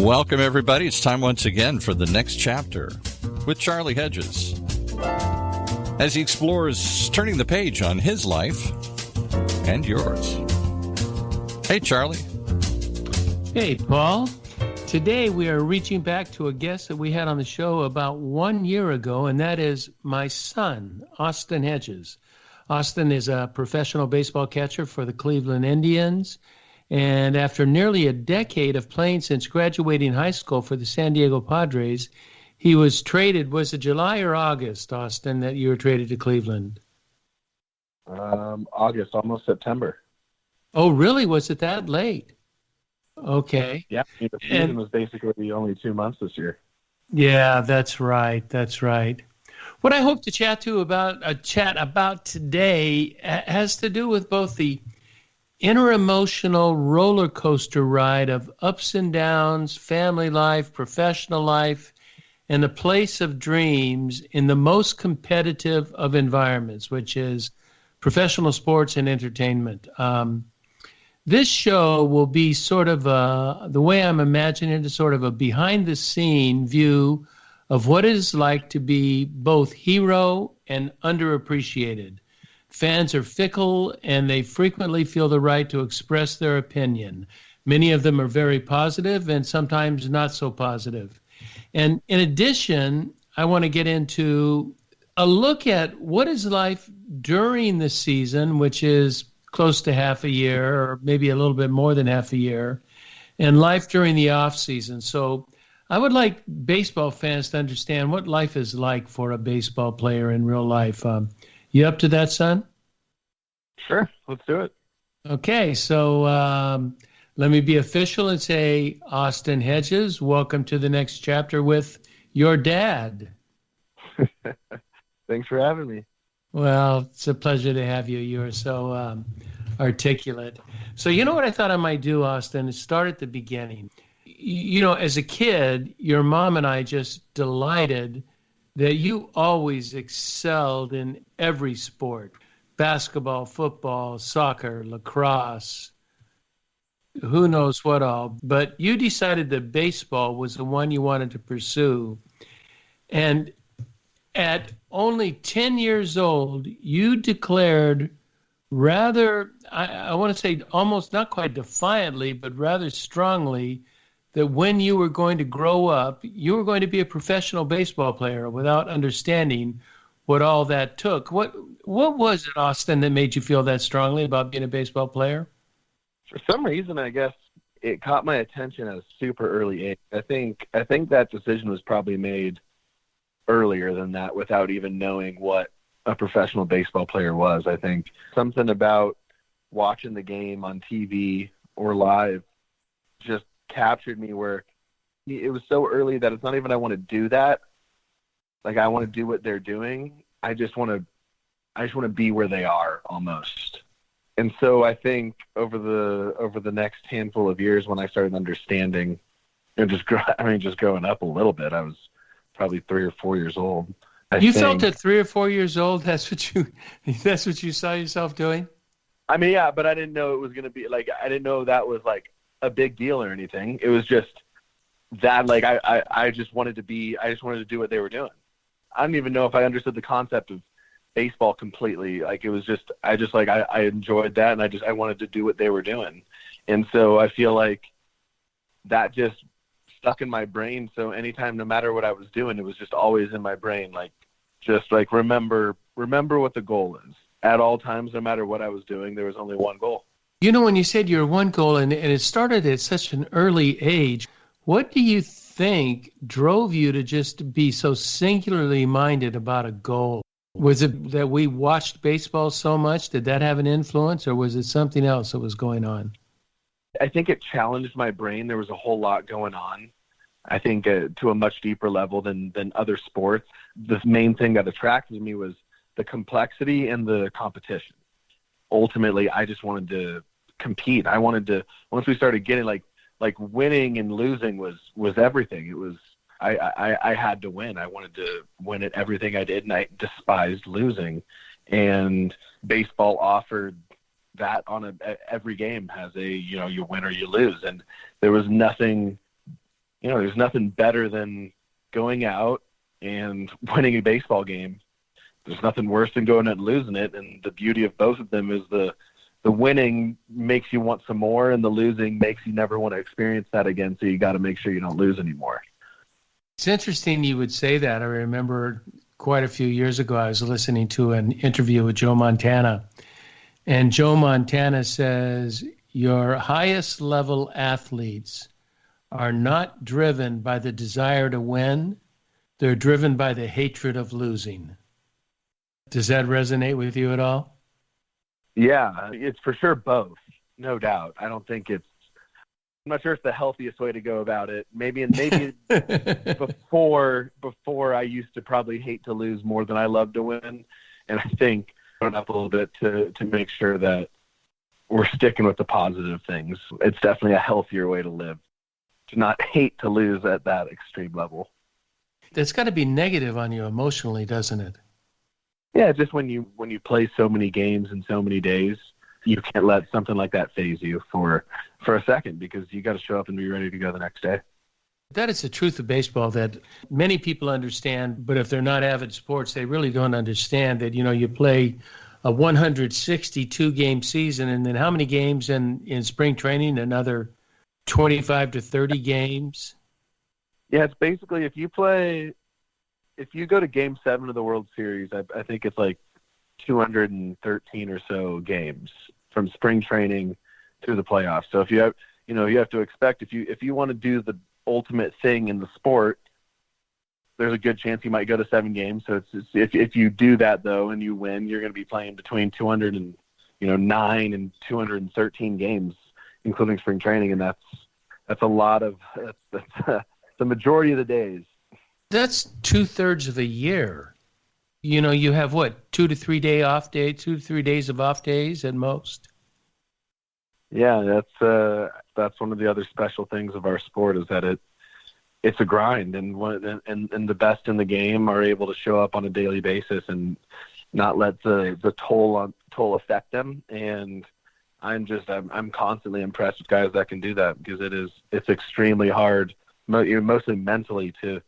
Welcome, everybody. It's time once again for the next chapter with Charlie Hedges as he explores turning the page on his life and yours. Hey, Charlie. Hey, Paul. Today we are reaching back to a guest that we had on the show about 1 year ago, and that is my son, Austin Hedges. Austin is a professional baseball catcher for the Cleveland Indians. And after nearly a decade of playing since graduating high school for the San Diego Padres, he was traded. Was it July or August, Austin, that you were traded to Cleveland? August, almost September. Oh, really? Was it that late? Okay. Yeah, the season was basically only 2 months this year. Yeah, that's right. That's right. What I hope to chat about today has to do with both the inter-emotional roller coaster ride of ups and downs, family life, professional life, and the place of dreams in the most competitive of environments, which is professional sports and entertainment. This show will be sort of the way I'm imagining it is sort of a behind-the-scene view of what it is like to be both hero and underappreciated. Fans are fickle, and they frequently feel the right to express their opinion. Many of them are very positive and sometimes not so positive. And in addition, I want to get into a look at what is life during the season, which is close to half a year or maybe a little bit more than half a year, and life during the off season. So I would like baseball fans to understand what life is like for a baseball player in real life. You up to that, son? Sure, let's do it. Okay, so let me be official and say, Austin Hedges, welcome to the next chapter with your dad. Thanks for having me. Well, it's a pleasure to have you. You're so articulate. So you know what I thought I might do, Austin, is start at the beginning. You know, as a kid, your mom and I just delighted that you always excelled in every sport. Basketball, football, soccer, lacrosse, who knows what all. But you decided that baseball was the one you wanted to pursue. And at only 10 years old, you declared rather, I want to say almost not quite defiantly, but rather strongly, that when you were going to grow up, you were going to be a professional baseball player without understanding what all that took. What was it, Austin, that made you feel that strongly about being a baseball player? For some reason, I guess it caught my attention at a super early age. I think that decision was probably made earlier than that without even knowing what a professional baseball player was. I think something about watching the game on TV or live just captured me, where it was so early that it's not even I want to do that. Like, I want to do what they're doing. I just want to be where they are almost. And so I think over the next handful of years, when I started understanding and just growing up a little bit, I was probably 3 or 4 years old. You felt at 3 or 4 years old that's what you saw yourself doing? I mean, yeah, but I didn't know it was going to be like, I didn't know that was like a big deal or anything. It was just that, like, I just wanted to do what they were doing. I don't even know if I understood the concept of baseball completely. Like, it was just, I enjoyed that, and I wanted to do what they were doing. And so I feel like that just stuck in my brain. So anytime, no matter what I was doing, it was just always in my brain. Like, just like, remember what the goal is at all times. No matter what I was doing, there was only one goal. You know, when you said your one goal, and it started at such an early age, what do you think drove you to just be so singularly minded about a goal? Was it that we watched baseball so much? Did that have an influence, or was it something else that was going on? I think it challenged my brain. There was a whole lot going on, I think, to a much deeper level than other sports. The main thing that attracted me was the complexity and the competition. Ultimately, I just wanted to compete. I wanted to, once we started getting like winning and losing was everything. It was, I had to win. I wanted to win at everything I did, and I despised losing. And baseball offered that on every game has a, you win or you lose. And there was nothing there's nothing better than going out and winning a baseball game. There's nothing worse than going out and losing it. And the beauty of both of them is the winning makes you want some more, and the losing makes you never want to experience that again. So you got to make sure you don't lose anymore. It's interesting you would say that. I remember quite a few years ago, I was listening to an interview with Joe Montana. And Joe Montana says, your highest level athletes are not driven by the desire to win. They're driven by the hatred of losing. Does that resonate with you at all? Yeah, it's for sure both, no doubt. I'm not sure it's the healthiest way to go about it. Maybe before I used to probably hate to lose more than I love to win. And I think going up a little bit to make sure that we're sticking with the positive things. It's definitely a healthier way to live, to not hate to lose at that extreme level. That's got to be negative on you emotionally, doesn't it? Yeah, just when you play so many games in so many days, you can't let something like that phase you for a second, because you got to show up and be ready to go the next day. That is the truth of baseball that many people understand, but if they're not avid sports, they really don't understand that, you play a 162-game season, and then how many games in spring training? Another 25 to 30 games? Yeah, it's basically if you go to Game 7 of the World Series, I think it's like 213 or so games from spring training through the playoffs. So if you have, you have to expect if you want to do the ultimate thing in the sport, there's a good chance you might go to 7 games. So if you do that though and you win, you're going to be playing between 209 and 213 games, including spring training, and that's a lot of that's the majority of the days. That's 2/3 of a year. You have 2 to 3 days of off days at most. Yeah, that's one of the other special things of our sport is that it's a grind, and the best in the game are able to show up on a daily basis and not let the toll affect them. And I'm constantly impressed with guys that can do that, because it's extremely hard, mostly mentally, to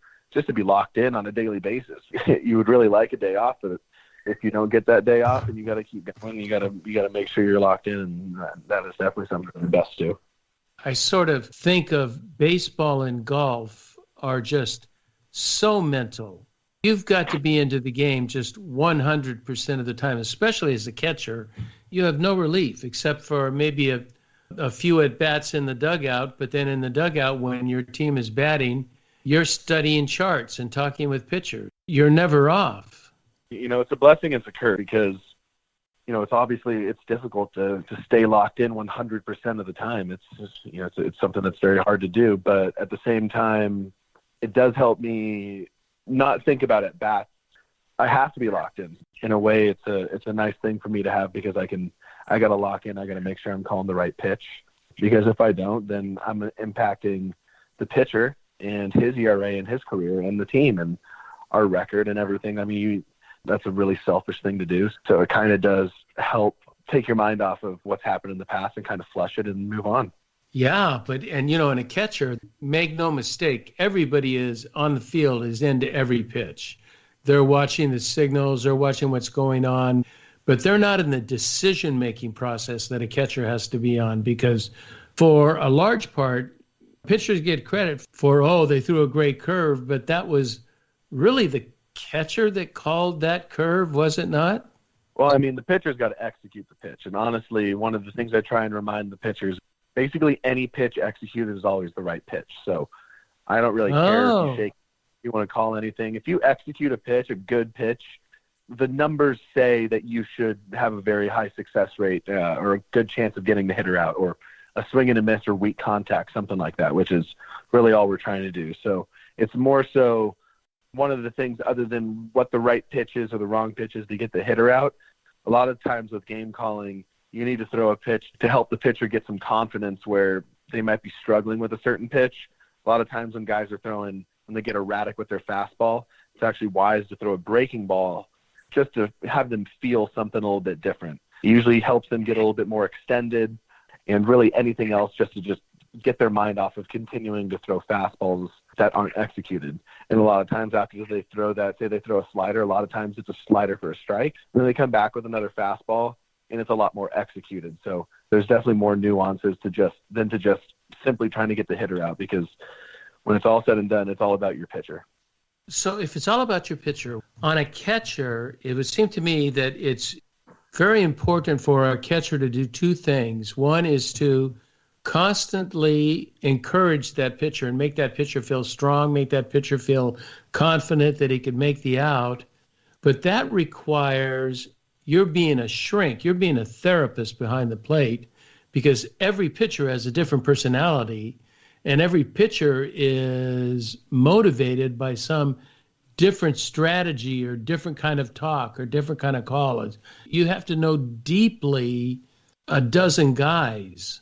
be locked in on a daily basis. You would really like a day off, but if you don't get that day off and you got to keep going, you got to make sure you're locked in, and that is definitely something the best do. I sort of think of baseball and golf are just so mental. You've got to be into the game just 100% of the time, especially as a catcher. You have no relief except for maybe a few at-bats in the dugout, but then in the dugout when your team is batting, you're studying charts and talking with pitchers. You're never off. It's a blessing and it's a curse, because it's difficult to stay locked in 100% of the time. It's just, it's something that's very hard to do, but at the same time, it does help me not think about at bats. I have to be locked in. In a way, it's a nice thing for me to have, because I got to lock in. I got to make sure I'm calling the right pitch, because if I don't, then I'm impacting the pitcher and his ERA and his career and the team and our record and everything. I mean, that's a really selfish thing to do. So it kind of does help take your mind off of what's happened in the past and kind of flush it and move on. Yeah, in a catcher, make no mistake, everybody is on the field is into every pitch. They're watching the signals, they're watching what's going on, but they're not in the decision-making process that a catcher has to be on, because for a large part, pitchers get credit for, they threw a great curve, but that was really the catcher that called that curve, was it not? Well, I mean, the pitcher's got to execute the pitch. And honestly, one of the things I try and remind the pitchers, basically any pitch executed is always the right pitch. So I don't really care if you shake, if you want to call anything. If you execute a pitch, a good pitch, the numbers say that you should have a very high success rate or a good chance of getting the hitter out, or a swing and a miss or weak contact, something like that, which is really all we're trying to do. So it's more so one of the things, other than what the right pitch is or the wrong pitch is to get the hitter out. A lot of times with game calling, you need to throw a pitch to help the pitcher get some confidence where they might be struggling with a certain pitch. A lot of times when guys are throwing, when they get erratic with their fastball, it's actually wise to throw a breaking ball just to have them feel something a little bit different. It usually helps them get a little bit more extended, and really anything else just to get their mind off of continuing to throw fastballs that aren't executed. And a lot of times after they throw that, say they throw a slider, a lot of times it's a slider for a strike, and then they come back with another fastball, and it's a lot more executed. So there's definitely more nuances to just simply trying to get the hitter out, because when it's all said and done, it's all about your pitcher. So if it's all about your pitcher, on a catcher, it would seem to me that it's very important for a catcher to do two things. One is to constantly encourage that pitcher and make that pitcher feel strong, make that pitcher feel confident that he can make the out. But that requires you're being a shrink, you're being a therapist behind the plate, because every pitcher has a different personality, and every pitcher is motivated by some different strategy or different kind of talk or different kind of call. You have to know deeply a dozen guys.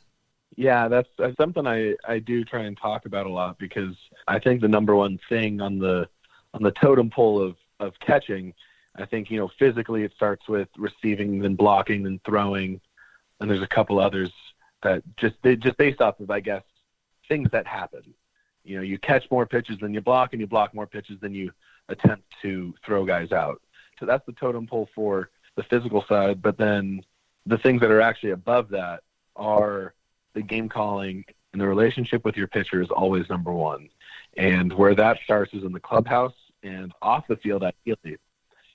Yeah, that's something I do try and talk about a lot, because I think the number one thing on the totem pole of catching, I think, physically it starts with receiving, then blocking, then throwing, and there's a couple others that just based off of, I guess, things that happen. You catch more pitches than you block, and you block more pitches than you attempt to throw guys out. So that's the totem pole for the physical side. But then the things that are actually above that are the game calling, and the relationship with your pitcher is always number one. And where that starts is in the clubhouse and off the field. Ideally, you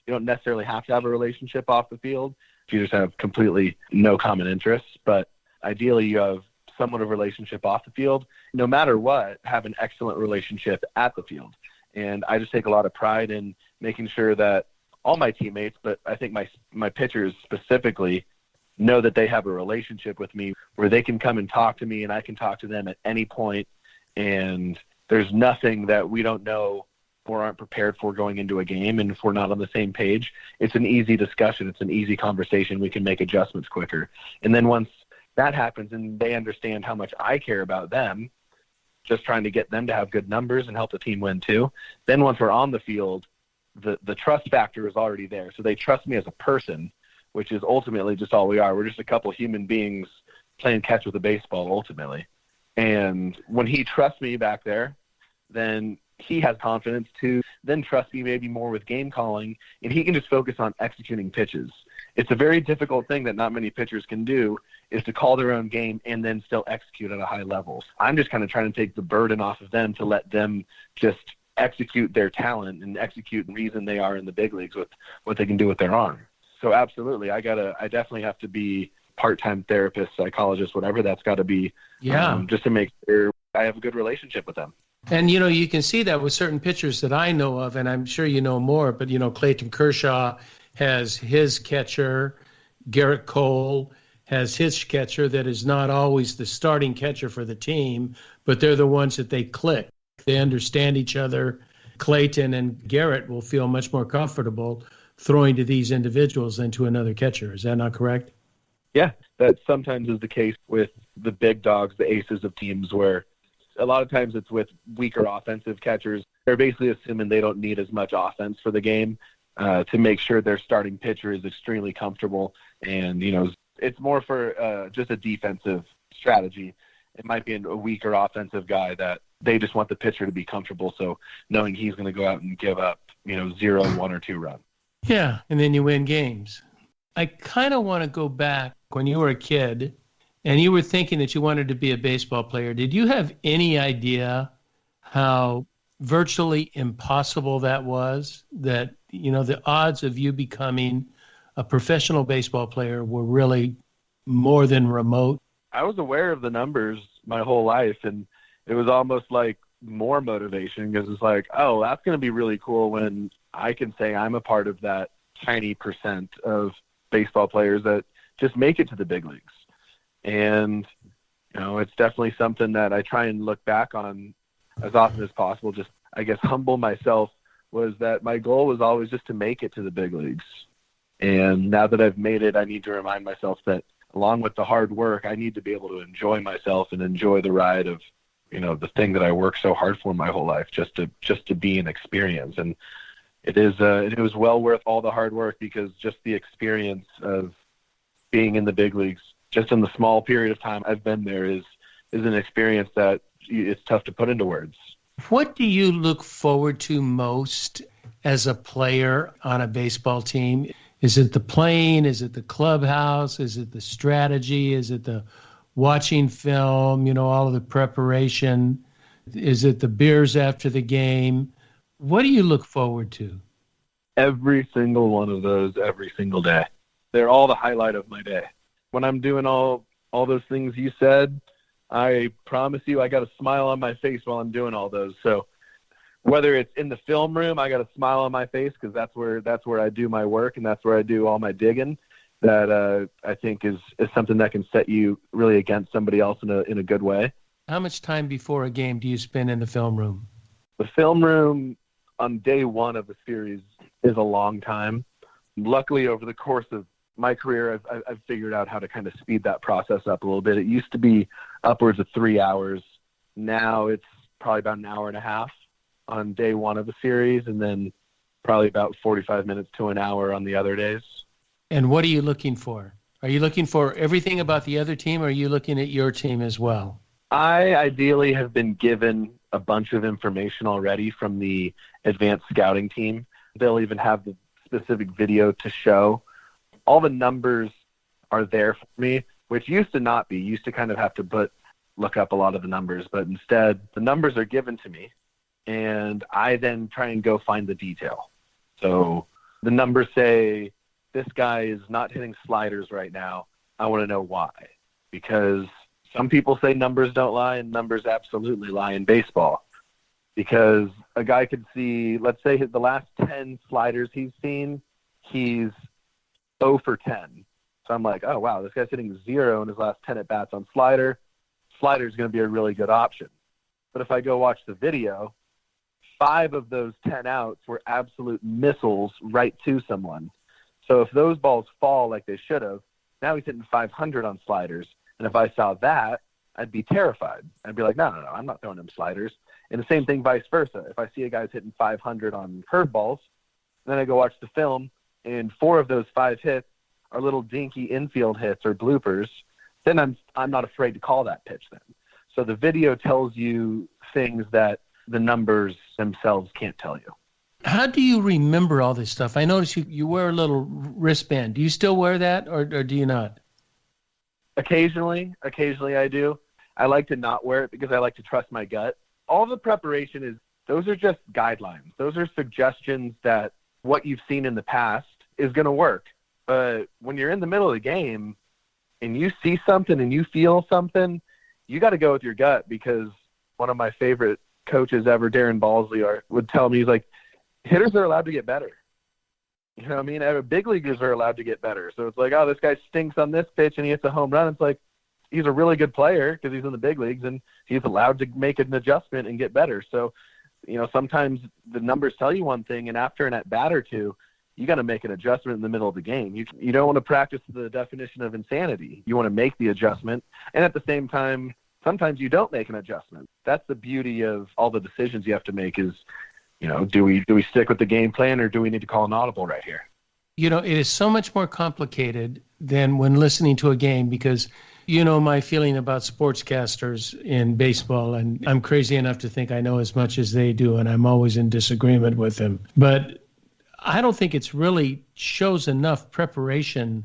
don't necessarily have to have a relationship off the field. You just have completely no common interests. But ideally, you have somewhat of a relationship off the field. No matter what, have an excellent relationship at the field. And I just take a lot of pride in making sure that all my teammates, but I think my pitchers specifically, know that they have a relationship with me where they can come and talk to me, and I can talk to them at any point, and there's nothing that we don't know or aren't prepared for going into a game. And if we're not on the same page, it's an easy discussion. It's an easy conversation. We can make adjustments quicker. And then once that happens and they understand how much I care about them, just trying to get them to have good numbers and help the team win too, then once we're on the field, the trust factor is already there. So they trust me as a person, which is ultimately just all we are. We're just a couple human beings playing catch with a baseball ultimately. And when he trusts me back there, then he has confidence to then trust me maybe more with game calling, and he can just focus on executing pitches. It's a very difficult thing that not many pitchers can do, is to call their own game and then still execute at a high level. I'm just kind of trying to take the burden off of them to let them just execute their talent and execute the reason they are in the big leagues with what they can do with their arm. So absolutely, I definitely have to be part-time therapist, psychologist, whatever that's got to be, just to make sure I have a good relationship with them. And, you can see that with certain pitchers that I know of, and I'm sure you know more, but, Clayton Kershaw has his catcher. Garrett Cole has his catcher that is not always the starting catcher for the team, but they're the ones that they click. They understand each other. Clayton and Garrett will feel much more comfortable throwing to these individuals than to another catcher. Is that not correct? Yeah, that sometimes is the case with the big dogs, the aces of teams, where a lot of times it's with weaker offensive catchers. They're basically assuming they don't need as much offense for the game to make sure their starting pitcher is extremely comfortable. And, it's more for just a defensive strategy. It might be a weaker offensive guy that they just want the pitcher to be comfortable, so knowing he's going to go out and give up, 0, 1, or 2 runs. Yeah, and then you win games. I kind of want to go back when you were a kid and you were thinking that you wanted to be a baseball player. Did you have any idea how virtually impossible that was? That, the odds of you becoming a professional baseball player were really more than remote? I was aware of the numbers my whole life, and it was almost like more motivation, because it's like, oh, that's going to be really cool when I can say I'm a part of that tiny percent of baseball players that just make it to the big leagues. And, it's definitely something that I try and look back on as often as possible. Just, I guess, humble myself, was that my goal was always just to make it to the big leagues. And now that I've made it, I need to remind myself that along with the hard work, I need to be able to enjoy myself and enjoy the ride of, the thing that I worked so hard for my whole life, just to be an experience. And it was well worth all the hard work, because just the experience of being in the big leagues, just in the small period of time I've been there, is is an experience that it's tough to put into words. What do you look forward to most as a player on a baseball team? Is it the plane? Is it the clubhouse? Is it the strategy? Is it the watching film, all of the preparation? Is it the beers after the game? What do you look forward to? Every single one of those, every single day. They're all the highlight of my day. When I'm doing all those things you said, I promise you I got a smile on my face while I'm doing all those. So whether it's in the film room, I got a smile on my face because that's where I do my work and that's where I do all my digging. That I think is something that can set you really against somebody else in a good way. How much time before a game do you spend in the film room? The film room on day one of the series is a long time. Luckily, over the course of my career, I've figured out how to kind of speed that process up a little bit. It used to be upwards of 3 hours. Now it's probably about an hour and a half on day one of the series, and then probably about 45 minutes to an hour on the other days. And what are you looking for? Are you looking for everything about the other team, or are you looking at your team as well? I ideally have been given a bunch of information already from the advanced scouting team. They'll even have the specific video to show. All the numbers are there for me, which used to not be. Used to kind of have to look up a lot of the numbers, but instead the numbers are given to me, and I then try and go find the detail. So the numbers say, this guy is not hitting sliders right now. I want to know why. Because some people say numbers don't lie, and numbers absolutely lie in baseball. Because a guy could see, let's say the last 10 sliders he's seen, he's 0 for 10. So I'm like, oh, wow, this guy's hitting 0 in his last 10 at-bats on slider. Slider's going to be a really good option. But if I go watch the video, 5 of those 10 outs were absolute missiles right to someone. So if those balls fall like they should have, now he's hitting 500 on sliders. And if I saw that, I'd be terrified. I'd be like, no, I'm not throwing him sliders. And the same thing vice versa. If I see a guy's hitting 500 on curveballs, then I go watch the film, and 4 of those 5 hits are little dinky infield hits or bloopers, then I'm not afraid to call that pitch then. So the video tells you things that the numbers themselves can't tell you. How do you remember all this stuff? I notice you wear a little wristband. Do you still wear that, or do you not? Occasionally I do. I like to not wear it because I like to trust my gut. All the preparation those are just guidelines. Those are suggestions that what you've seen in the past is going to work. But when you're in the middle of the game and you see something and you feel something, you got to go with your gut, because one of my favorite coaches ever, Darren Balsley, would tell me, he's like, hitters are allowed to get better. You know what I mean? Big leaguers are allowed to get better. So it's like, oh, this guy stinks on this pitch and he hits a home run. It's like, he's a really good player because he's in the big leagues and he's allowed to make an adjustment and get better. So, sometimes the numbers tell you one thing, and after an at-bat or two, you got to make an adjustment in the middle of the game. You don't want to practice the definition of insanity. You want to make the adjustment. And at the same time, sometimes you don't make an adjustment. That's the beauty of all the decisions you have to make is, do we stick with the game plan, or do we need to call an audible right here? It is so much more complicated than when listening to a game, because my feeling about sportscasters in baseball, and I'm crazy enough to think I know as much as they do, and I'm always in disagreement with them. But I don't think it's really shows enough preparation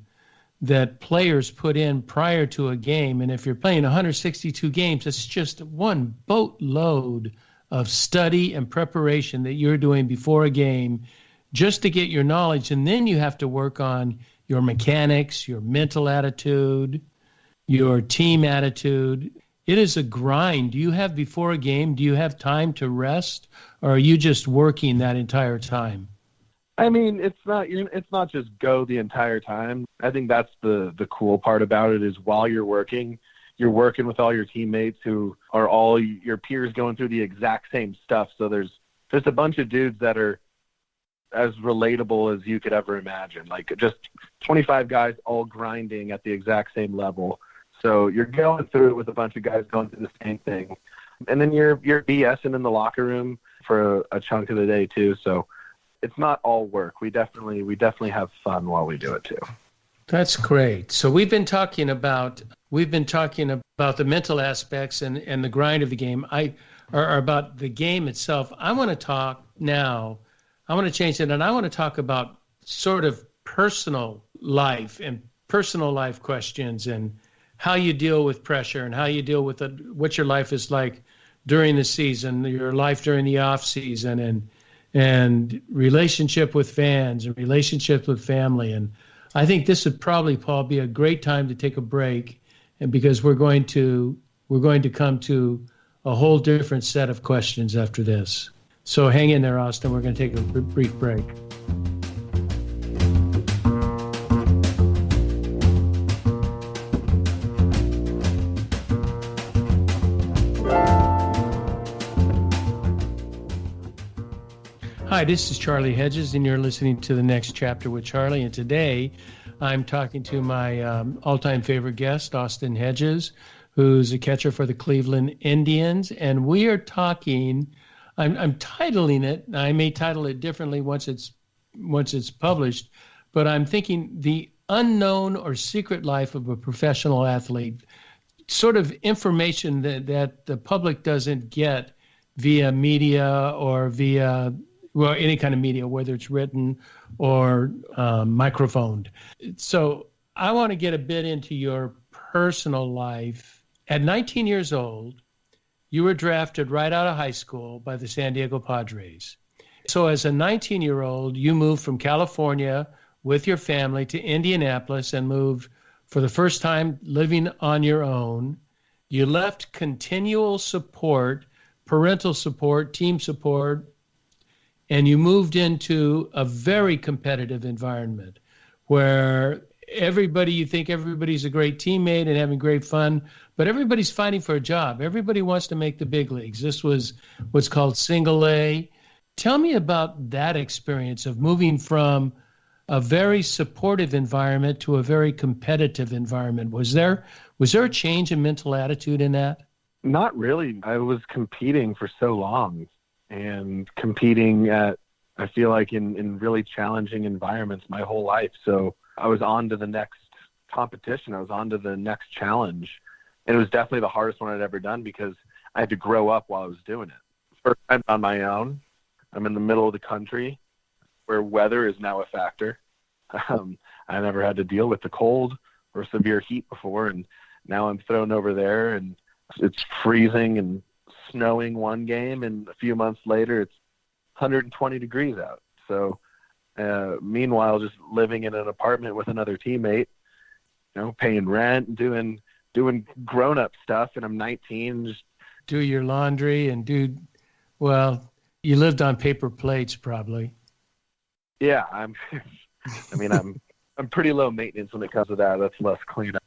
that players put in prior to a game. And if you're playing 162 games, it's just one boatload of study and preparation that you're doing before a game just to get your knowledge. And then you have to work on your mechanics, your mental attitude, your team attitude. It is a grind. Do you have before a game, do you have time to rest, or are you just working that entire time? I mean, it's not just go the entire time. I think that's the cool part about it, is while you're working with all your teammates who are all your peers going through the exact same stuff. So there's just a bunch of dudes that are as relatable as you could ever imagine, like just 25 guys all grinding at the exact same level. So you're going through it with a bunch of guys going through the same thing. And then you're BSing in the locker room for a chunk of the day too. So it's not all work. We definitely have fun while we do it too. That's great. So we've been talking about we've been talking about the mental aspects and the grind of the game. Or about the game itself. I want to talk now. I want to change it, and I want to talk about sort of personal life and personal life questions and how you deal with pressure and how you deal with what your life is like during the season, your life during the off season, and relationship with fans and relationships with family. And I think this would probably, Paul, be a great time to take a break, and because we're going to come to a whole different set of questions after this. So hang in there, Austin. We're going to take a brief break. Hi, this is Charlie Hedges, and you're listening to The Next Chapter with Charlie. And today I'm talking to my all-time favorite guest, Austin Hedges, who's a catcher for the Cleveland Indians. And we are talking, I'm titling it, I may title it differently once it's published, but I'm thinking the unknown or secret life of a professional athlete, sort of information that the public doesn't get via media or via, well, any kind of media, whether it's written or microphoned. So I want to get a bit into your personal life. At 19 years old, you were drafted right out of high school by the San Diego Padres. So as a 19-year-old, you moved from California with your family to Indianapolis and moved for the first time living on your own. You left continual support, parental support, team support, and you moved into a very competitive environment where you think everybody's a great teammate and having great fun, but everybody's fighting for a job. Everybody wants to make the big leagues. This was what's called single A. Tell me about that experience of moving from a very supportive environment to a very competitive environment. Was there a change in mental attitude in that? Not really. I was competing for so long and competing I feel like in really challenging environments my whole life. So I was on to the next competition. I was on to the next challenge. And it was definitely the hardest one I'd ever done because I had to grow up while I was doing it. First time on my own. I'm in the middle of the country where weather is now a factor. I never had to deal with the cold or severe heat before, and now I'm thrown over there, and it's freezing and snowing one game, and a few months later it's 120 degrees out. So meanwhile, just living in an apartment with another teammate, paying rent and doing grown-up stuff, and I'm 19. Just do your laundry and you lived on paper plates probably. Yeah, I'm pretty low maintenance when it comes to that. That's less cleanup.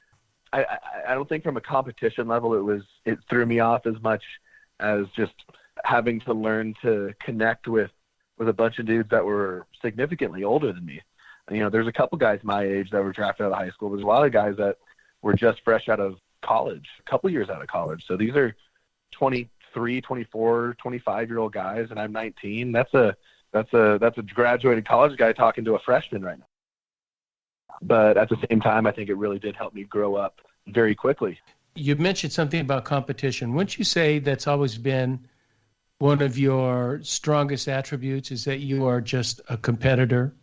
I don't think from a competition level it threw me off as much as just having to learn to connect with a bunch of dudes that were significantly older than me. There's a couple guys my age that were drafted out of high school. There's a lot of guys that were just fresh out of college, a couple years out of college. So these are 23, 24, 25-year-old guys, and I'm 19. That's a graduated college guy talking to a freshman right now. But at the same time, I think it really did help me grow up very quickly. You mentioned something about competition. Wouldn't you say that's always been one of your strongest attributes, is that you are just a competitor,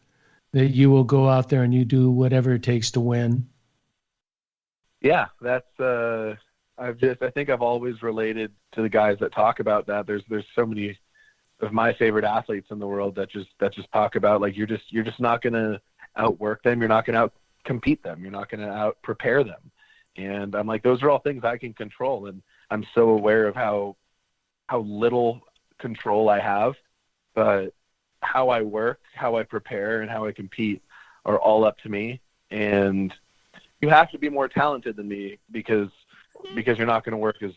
that you will go out there and you do whatever it takes to win? Yeah, that's I think I've always related to the guys that talk about that. There's so many of my favorite athletes in the world that just talk about, like, you're just not going to outwork them, you're not going to out compete them, you're not going to out prepare them. And I'm like, those are all things I can control, and I'm so aware of how little control I have, but how I work, how I prepare, and how I compete are all up to me. And you have to be more talented than me because you're not going to work as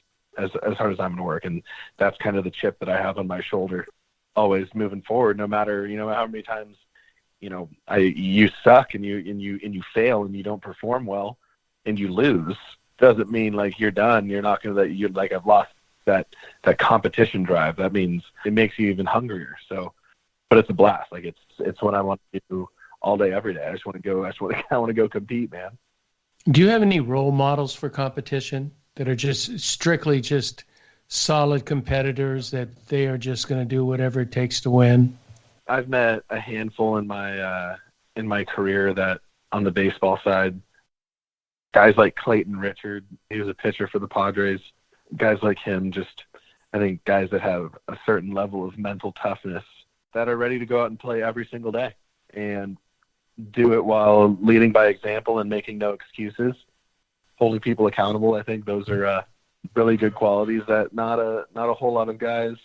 hard as I'm going to work. And that's kind of the chip that I have on my shoulder, always moving forward, no matter, how many times, you suck and you fail and you don't perform well and you lose, doesn't mean like you're done. You're not going to, I've lost that competition drive. That means it makes you even hungrier. So, but it's a blast. Like it's what I want to do all day, every day. I want to go compete, man. Do you have any role models for competition that are just strictly just solid competitors that they are just going to do whatever it takes to win? I've met a handful in my career that on the baseball side, guys like Clayton Richard, he was a pitcher for the Padres. Guys like him, just I think guys that have a certain level of mental toughness that are ready to go out and play every single day and do it while leading by example and making no excuses, holding people accountable. I think those are really good qualities that not a whole lot of guys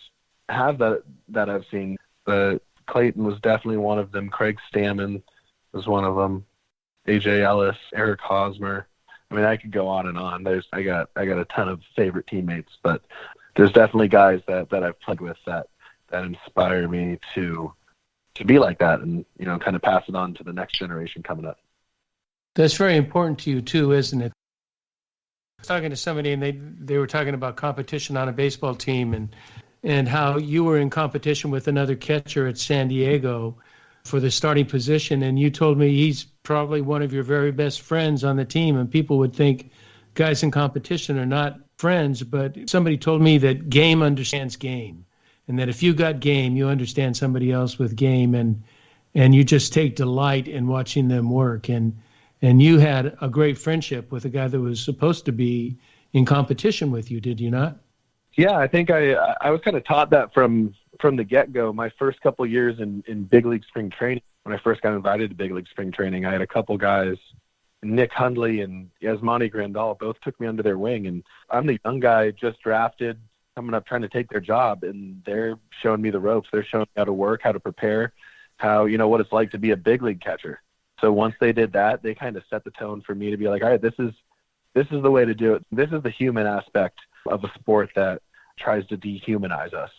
have that I've seen. But Clayton was definitely one of them. Craig Stammen was one of them. AJ Ellis, Eric Hosmer. I mean, I could go on and on. I got a ton of favorite teammates, but there's definitely guys that I've played with that inspire me to be like that and, kind of pass it on to the next generation coming up. That's very important to you too, isn't it? I was talking to somebody and they were talking about competition on a baseball team and how you were in competition with another catcher at San Diego for the starting position, and you told me he's probably one of your very best friends on the team, and people would think guys in competition are not friends, but somebody told me that game understands game, and that if you got game, you understand somebody else with game, and you just take delight in watching them work, and you had a great friendship with a guy that was supposed to be in competition with you, did you not? Yeah, I think I was kind of taught that from the get-go. My first couple of years in big league spring training, when I first got invited to big league spring training, I had a couple guys, Nick Hundley and Yasmani Grandal, both took me under their wing. And I'm the young guy just drafted, coming up trying to take their job, and they're showing me the ropes. They're showing me how to work, how to prepare, how, what it's like to be a big league catcher. So once they did that, they kind of set the tone for me to be like, all right, this is the way to do it. This is the human aspect of a sport that tries to dehumanize us.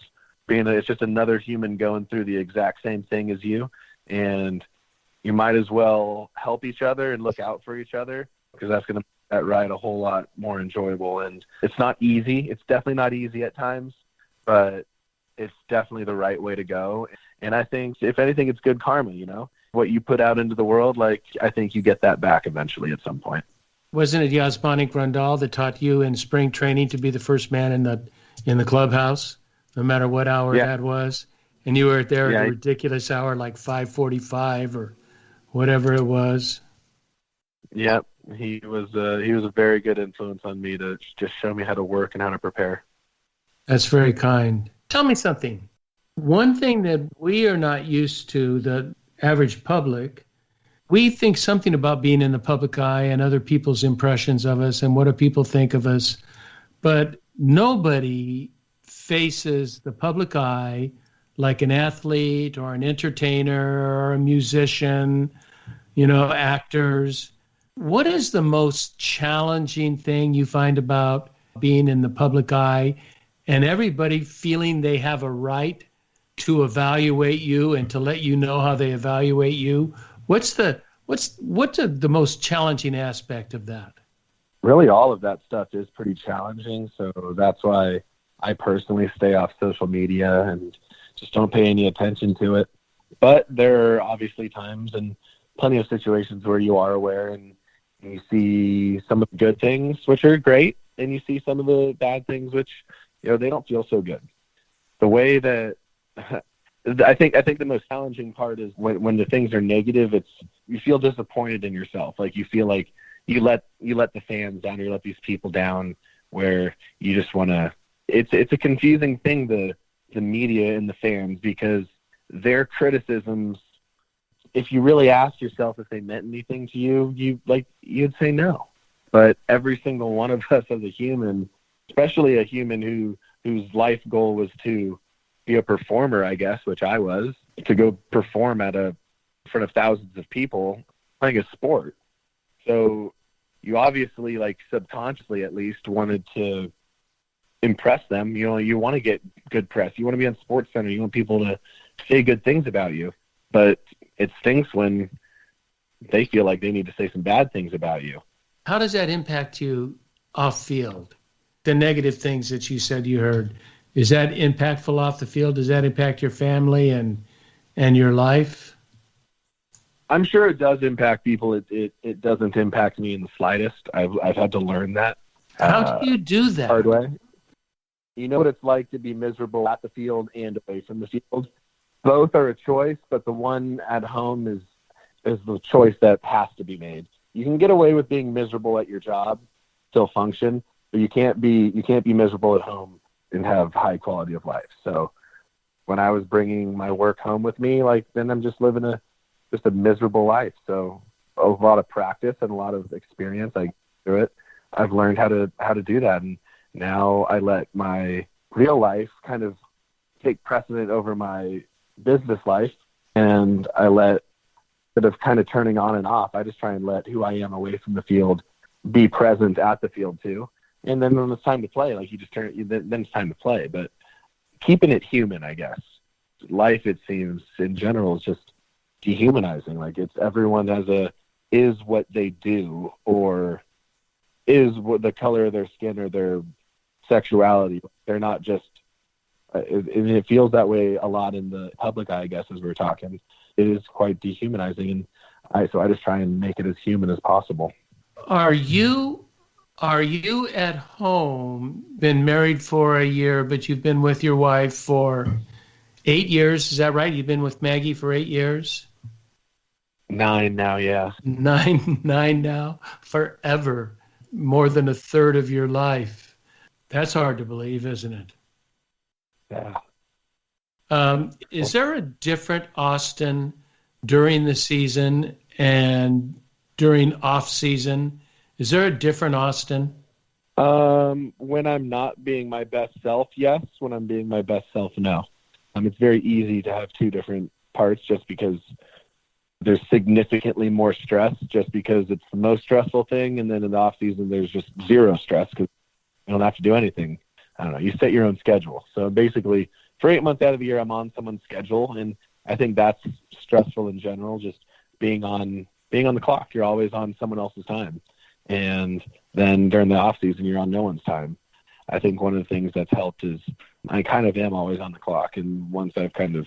It's just another human going through the exact same thing as you, and you might as well help each other and look out for each other, because that's going to make that ride a whole lot more enjoyable. And it's not easy. It's definitely not easy at times, but it's definitely the right way to go. And I think, if anything, it's good karma, What you put out into the world, I think you get that back eventually at some point. Wasn't it Yasmani Grandal that taught you in spring training to be the first man in the clubhouse, no matter what hour that was? And you were there at a ridiculous hour, like 5:45 or whatever it was. Yeah, he was a very good influence on me to just show me how to work and how to prepare. That's very kind. Tell me something. One thing that we are not used to, the average public, we think something about being in the public eye and other people's impressions of us and what do people think of us, but nobody faces the public eye like an athlete or an entertainer or a musician, actors. What is the most challenging thing you find about being in the public eye and everybody feeling they have a right to evaluate you and to let you know how they evaluate you? What's the most challenging aspect of that? Really, all of that stuff is pretty challenging. So that's why I personally stay off social media and just don't pay any attention to it. But there are obviously times and plenty of situations where you are aware and you see some of the good things, which are great, and you see some of the bad things, which, they don't feel so good. The way that I think the most challenging part is when the things are negative, you feel disappointed in yourself. Like you feel like you let the fans down, you let these people down, where you just want to. It's a confusing thing, the media and the fans, because their criticisms, if you really ask yourself if they meant anything to you, you'd say no. But every single one of us as a human, especially a human whose life goal was to be a performer, I guess, which I was, to go perform in front of thousands of people playing a sport. So you obviously, subconsciously at least, wanted to impress them. You want to get good press. You want to be on SportsCenter. You want people to say good things about you. But it stinks when they feel like they need to say some bad things about you. How does that impact you off field? The negative things that you said you heard, is that impactful off the field? Does that impact your family and your life? I'm sure it does impact people. It doesn't impact me in the slightest. I've had to learn that. How do you do that? Hard way. You know what it's like to be miserable at the field and away from the field. Both are a choice, but the one at home is the choice that has to be made. You can get away with being miserable at your job, still function, but you can't be miserable at home and have high quality of life. So when I was bringing my work home with me, like, then I'm just living a miserable life. So a lot of practice and a lot of experience, I through it. I've learned how to do that, and now I let my real life kind of take precedent over my business life, and I let, instead of kind of turning on and off, I just try and let who I am away from the field be present at the field too. And then when it's time to play, like, then it's time to play. But keeping it human, I guess. Life, it seems, in general, is just dehumanizing. Like, it's everyone is what they do, or is what the color of their skin or their sexuality. They're not just, it feels that way a lot in the public eye, I guess, as we're talking. It is quite dehumanizing, and so I just try and make it as human as possible. Are you at home, been married for a year, but you've been with your wife for 8 years? Is that right? You've been with Maggie for 8 years? 9 now, yeah. Nine now? Forever. More than a third of your life. That's hard to believe, isn't it? Yeah. Is there a different Austin during the season and during off season? Is there a different Austin? When I'm not being my best self, yes. When I'm being my best self, no. It's very easy to have two different parts just because there's significantly more stress just because it's the most stressful thing. And then in the off season, there's just zero stress because you don't have to do anything. I don't know. You set your own schedule. So basically, for 8 months out of the year, I'm on someone's schedule, and I think that's stressful in general. Just being on the clock, you're always on someone else's time, and then during the off season, you're on no one's time. I think one of the things that's helped is I kind of am always on the clock, and once I've kind of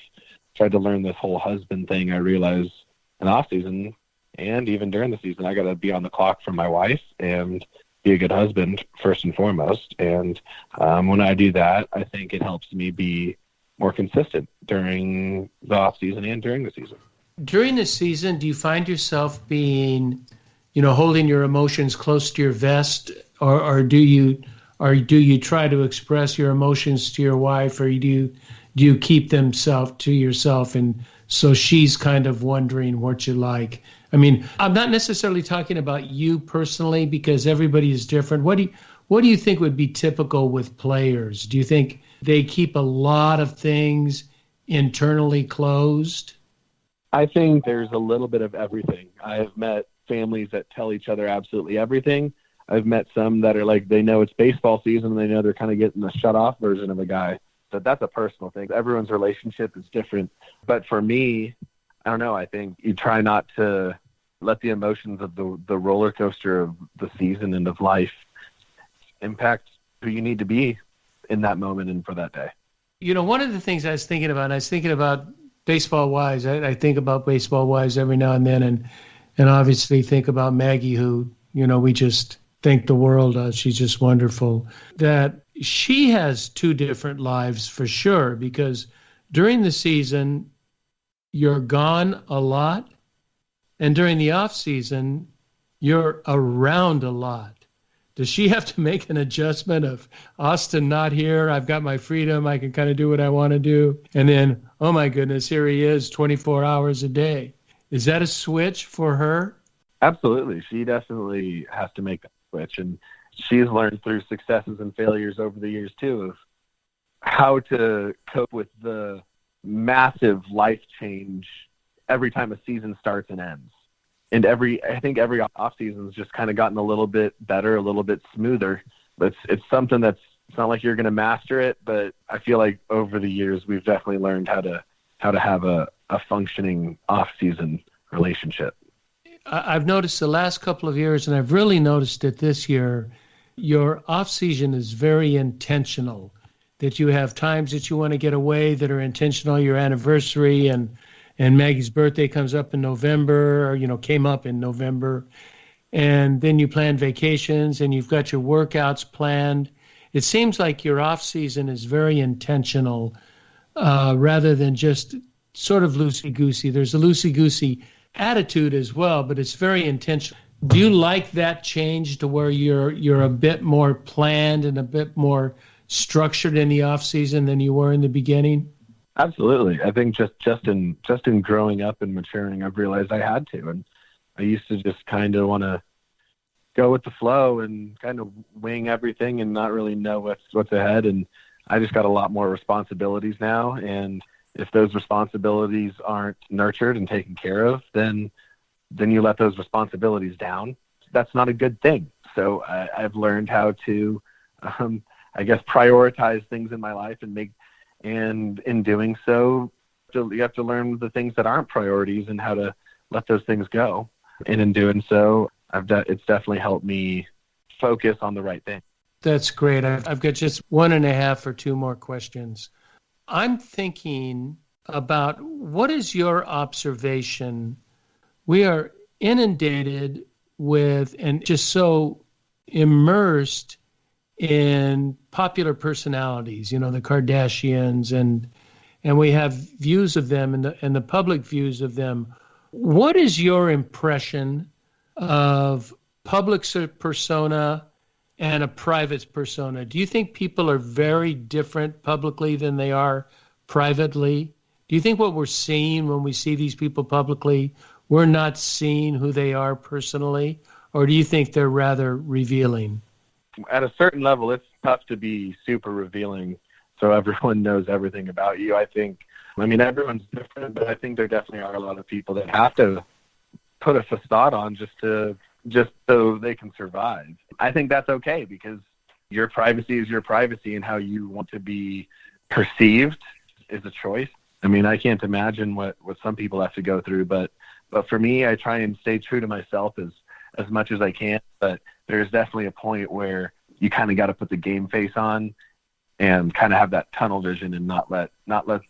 tried to learn this whole husband thing, I realize in the off season and even during the season, I got to be on the clock for my wife and be a good husband first and foremost. And when I do that, I think it helps me be more consistent during the off season and during the season. During the season, do you find yourself being, holding your emotions close to your vest, or do you try to express your emotions to your wife, or do you keep them to yourself, and so she's kind of wondering what you like? I mean, I'm not necessarily talking about you personally because everybody is different. What do you think would be typical with players? Do you think they keep a lot of things internally closed? I think there's a little bit of everything. I've met families that tell each other absolutely everything. I've met some that are like, they know it's baseball season and they know they're kind of getting the shut-off version of a guy. So that's a personal thing. Everyone's relationship is different. But for me, I don't know, I think you try not to let the emotions of the roller coaster of the season and of life impact who you need to be in that moment and for that day. One of the things I was thinking about baseball-wise, I think about baseball-wise every now and then, and obviously think about Maggie, who, we just think the world of. She's just wonderful. That she has two different lives for sure, because during the season, you're gone a lot, and during the off season, you're around a lot. Does she have to make an adjustment of Austin not here? I've got my freedom. I can kind of do what I want to do. And then, oh my goodness, here he is 24 hours a day. Is that a switch for her? Absolutely. She definitely has to make that switch. And she's learned through successes and failures over the years too of how to cope with the massive life change every time a season starts and ends. And I think every off season's just kind of gotten a little bit better, a little bit smoother. But it's something it's not like you're going to master it, but I feel like over the years we've definitely learned how to have a functioning off season relationship. I've noticed the last couple of years, and I've really noticed it this year, your off season is very intentional. That you have times that you want to get away that are intentional, your anniversary and and Maggie's birthday comes up in November, or, came up in November, and then you plan vacations and you've got your workouts planned. It seems like your off season is very intentional, rather than just sort of loosey-goosey. There's a loosey-goosey attitude as well, but it's very intentional. Do you like that change to where you're a bit more planned and a bit more structured in the off season than you were in the beginning? Absolutely. I think just in growing up and maturing, I've realized I had to, and I used to just kind of want to go with the flow and kind of wing everything and not really know what's ahead. And I just got a lot more responsibilities now, and if those responsibilities aren't nurtured and taken care of, then you let those responsibilities down. That's not a good thing. So I've learned how to, prioritize things in my life and in doing so, you have to learn the things that aren't priorities and how to let those things go. And in doing so, it's definitely helped me focus on the right thing. That's great. I've got just 1.5 or 2 more questions. I'm thinking about, what is your observation? We are inundated with and just so immersed in popular personalities, the Kardashians, and we have views of them and the public views of them. What is your impression of public persona and a private persona? Do you think people are very different publicly than they are privately? Do you think what we're seeing when we see these people publicly, we're not seeing who they are personally? Or do you think they're rather revealing? At a certain level, it's tough to be super revealing so everyone knows everything about you. Everyone's different, but I think there definitely are a lot of people that have to put a facade on just so they can survive. I think that's okay, because your privacy is your privacy, and how you want to be perceived is a choice. I can't imagine what some people have to go through, but for me, I try and stay true to myself as much as I can. But there's definitely a point where you kind of got to put the game face on and kind of have that tunnel vision and not let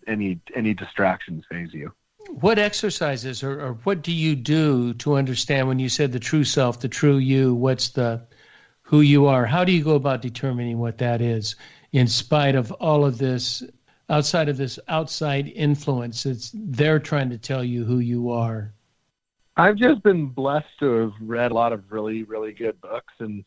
any distractions phase you. What exercises or what do you do to understand, when you said the true self, the true you, what's the who you are? How do you go about determining what that is, in spite of all of this, outside of this outside influence? They're trying to tell you who you are. I've just been blessed to have read a lot of really, really good books and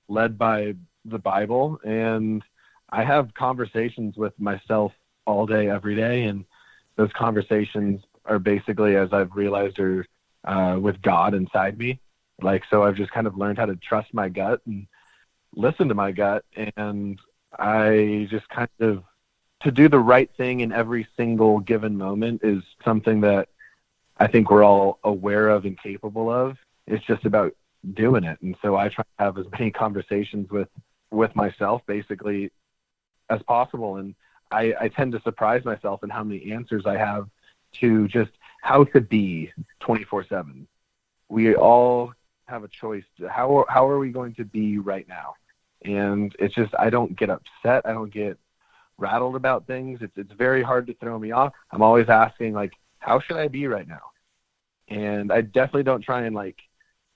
led by the Bible. And I have conversations with myself all day, every day. And those conversations are basically, as I've realized, are with God inside me. So I've just kind of learned how to trust my gut and listen to my gut. And I just kind of, to do the right thing in every single given moment is something that I think we're all aware of and capable of. It's just about doing it. And so I try to have as many conversations with myself basically as possible. And I tend to surprise myself in how many answers I have to just how to be 24/7. We all have a choice. How are we going to be right now? And it's just, I don't get upset. I don't get rattled about things. It's very hard to throw me off. I'm always asking, how should I be right now? And I definitely don't try and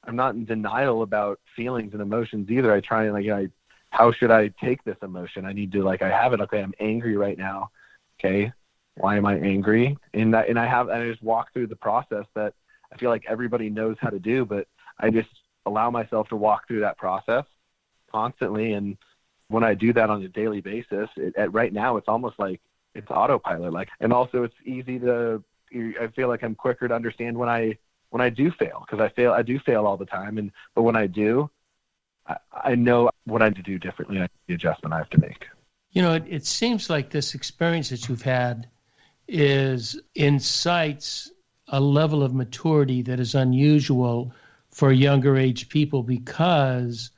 I'm not in denial about feelings and emotions either. I try and how should I take this emotion? I need to I have it. Okay, I'm angry right now. Okay, why am I angry? And I just walk through the process that I feel like everybody knows how to do, but I just allow myself to walk through that process constantly. And when I do that on a daily basis, right now it's almost like it's autopilot. And also it's easy to. I feel like I'm quicker to understand when I do fail, because I do fail all the time. But when I do, I know what I need to do differently. I know the adjustment I have to make. It seems like this experience that you've had incites a level of maturity that is unusual for younger age people, because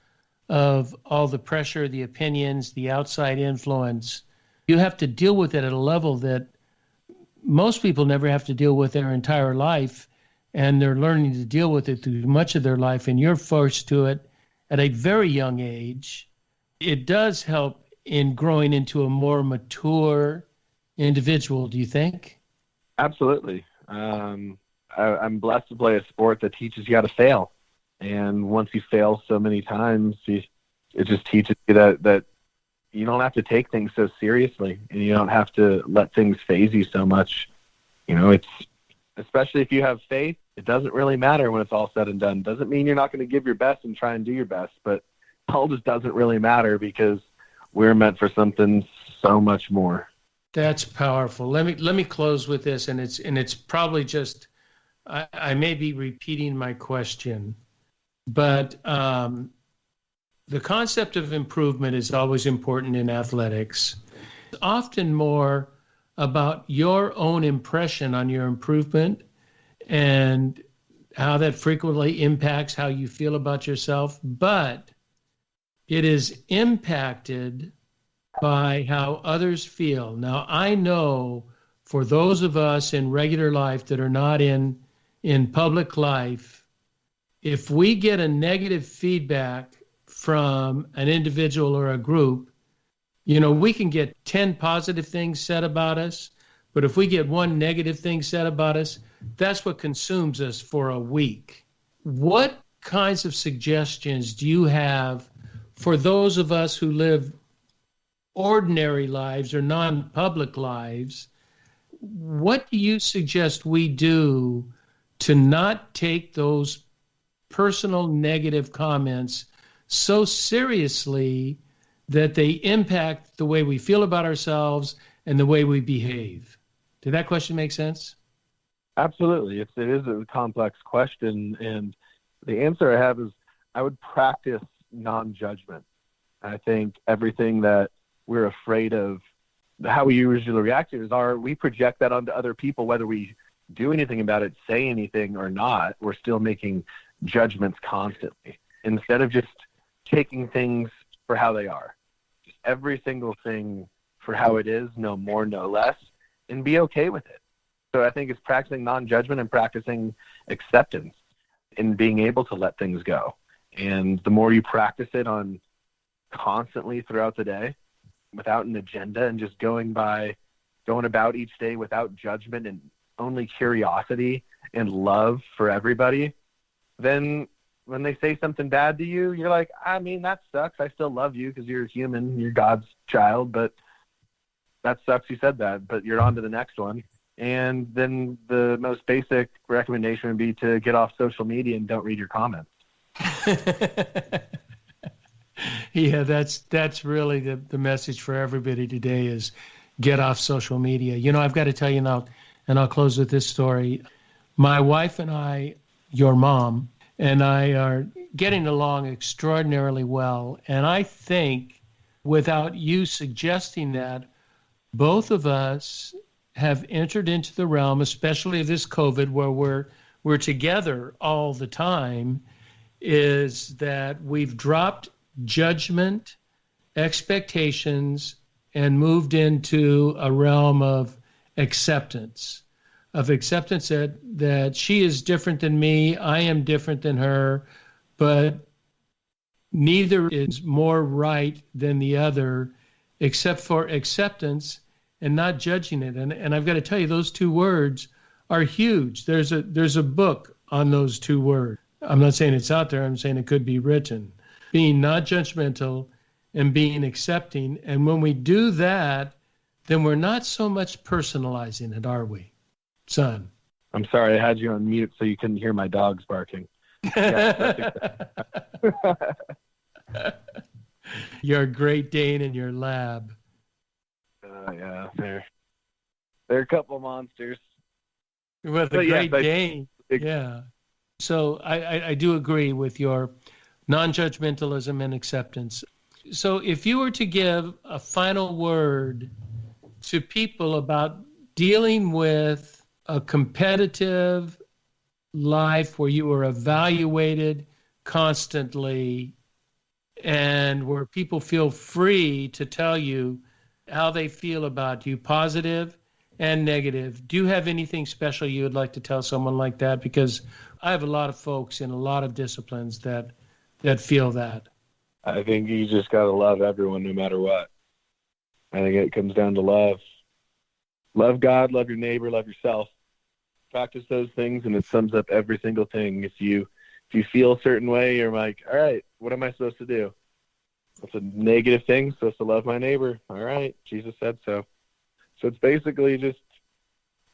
of all the pressure, the opinions, the outside influence. You have to deal with it at a level that most people never have to deal with their entire life, and they're learning to deal with it through much of their life, and you're forced to it at a very young age. It does help in growing into a more mature individual, do you think? Absolutely. I'm blessed to play a sport that teaches you how to fail. And once you fail so many times, it just teaches you that you don't have to take things so seriously, and you don't have to let things faze you so much. It's, especially if you have faith, it doesn't really matter when it's all said and done. Doesn't mean you're not going to give your best and try and do your best, but all just doesn't really matter because we're meant for something so much more. That's powerful. Let me close with this, and it's probably just I may be repeating my question, but the concept of improvement is always important in athletics. It's often more about your own impression on your improvement and how that frequently impacts how you feel about yourself, but it is impacted by how others feel. Now, I know for those of us in regular life that are not in public life, if we get a negative feedback from an individual or a group, we can get 10 positive things said about us, but if we get one negative thing said about us, that's what consumes us for a week. What kinds of suggestions do you have for those of us who live ordinary lives or non-public lives? What do you suggest we do to not take those personal negative comments so seriously that they impact the way we feel about ourselves and the way we behave? Did that question make sense? Absolutely. It is a complex question, and the answer I have is I would practice non-judgment. I think everything that we're afraid of, how we usually react to is we project that onto other people, whether we do anything about it, say anything or not. We're still making judgments constantly instead of just taking things for how they are. Just every single thing for how it is, no more, no less, and be okay with it. So I think it's practicing non-judgment and practicing acceptance and being able to let things go. And the more you practice it on constantly throughout the day without an agenda and just going about each day without judgment and only curiosity and love for everybody, then when they say something bad to you, you're like, I mean, that sucks. I still love you because you're a human, you're God's child, but that sucks you said that, but you're on to the next one. And then the most basic recommendation would be to get off social media and don't read your comments. Yeah, that's really the message for everybody today is get off social media. I've got to tell you now, and I'll close with this story. My wife and I, your mom, and I are getting along extraordinarily well. And I think without you suggesting that, both of us have entered into the realm, especially this COVID, where we're together all the time, is that we've dropped judgment, expectations, and moved into a realm of acceptance that she is different than me, I am different than her, but neither is more right than the other, except for acceptance and not judging it. And I've got to tell you, those two words are huge. There's a book on those two words. I'm not saying it's out there. I'm saying it could be written. Being not judgmental and being accepting. And when we do that, then we're not so much personalizing it, are we, son? I'm sorry, I had you on mute so you couldn't hear my dogs barking. Your Great Dane in your lab. Yeah, they're a couple monsters. Well, the Great Dane, yeah. So I do agree with your non-judgmentalism and acceptance. So if you were to give a final word to people about dealing with a competitive life where you are evaluated constantly and where people feel free to tell you how they feel about you, positive and negative, do you have anything special you would like to tell someone like that? Because I have a lot of folks in a lot of disciplines that feel that. I think you just got to love everyone no matter what. I think it comes down to love. Love God, love your neighbor, love yourself. practice those things, and it sums up every single thing. If you feel a certain way, you're like, all right, what am I supposed to do? It's a negative thing, supposed to love my neighbor. All right, Jesus said so. So it's basically just,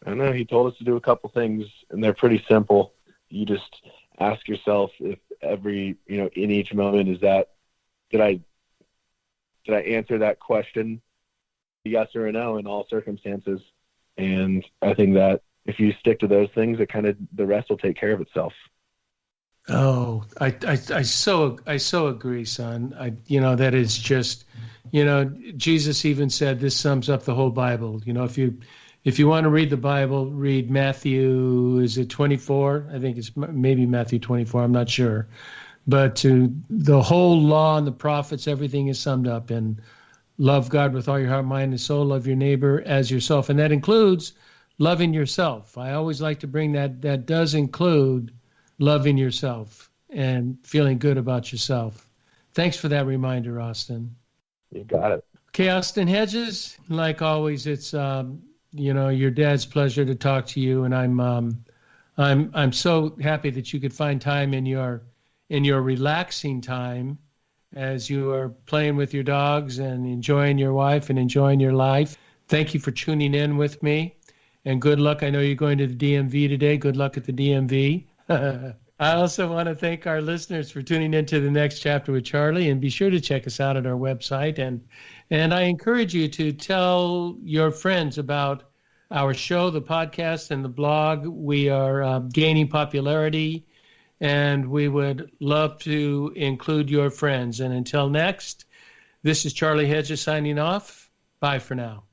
I don't know, he told us to do a couple things, and they're pretty simple. You just ask yourself if every, in each moment, did I answer that question yes or a no in all circumstances? And I think that if you stick to those things, the rest will take care of itself. Oh, I so agree, son. That is just, Jesus even said this sums up the whole Bible. If you want to read the Bible, read Matthew, is it 24? I think it's maybe Matthew 24. I'm not sure. But to the whole law and the prophets, everything is summed up in love God with all your heart, mind, and soul, love your neighbor as yourself. And that includes loving yourself. I always like to bring that does include loving yourself and feeling good about yourself. Thanks for that reminder, Austin. You got it. Okay, Austin Hedges, like always, it's your dad's pleasure to talk to you, and I'm so happy that you could find time in your relaxing time as you are playing with your dogs and enjoying your wife and enjoying your life. Thank you for tuning in with me, and good luck. I know you're going to the DMV today. Good luck at the DMV. I also want to thank our listeners for tuning into the next chapter with Charlie, and be sure to check us out at our website. And I encourage you to tell your friends about our show, the podcast, and the blog. We are gaining popularity, and we would love to include your friends. And until next, this is Charlie Hedges signing off. Bye for now.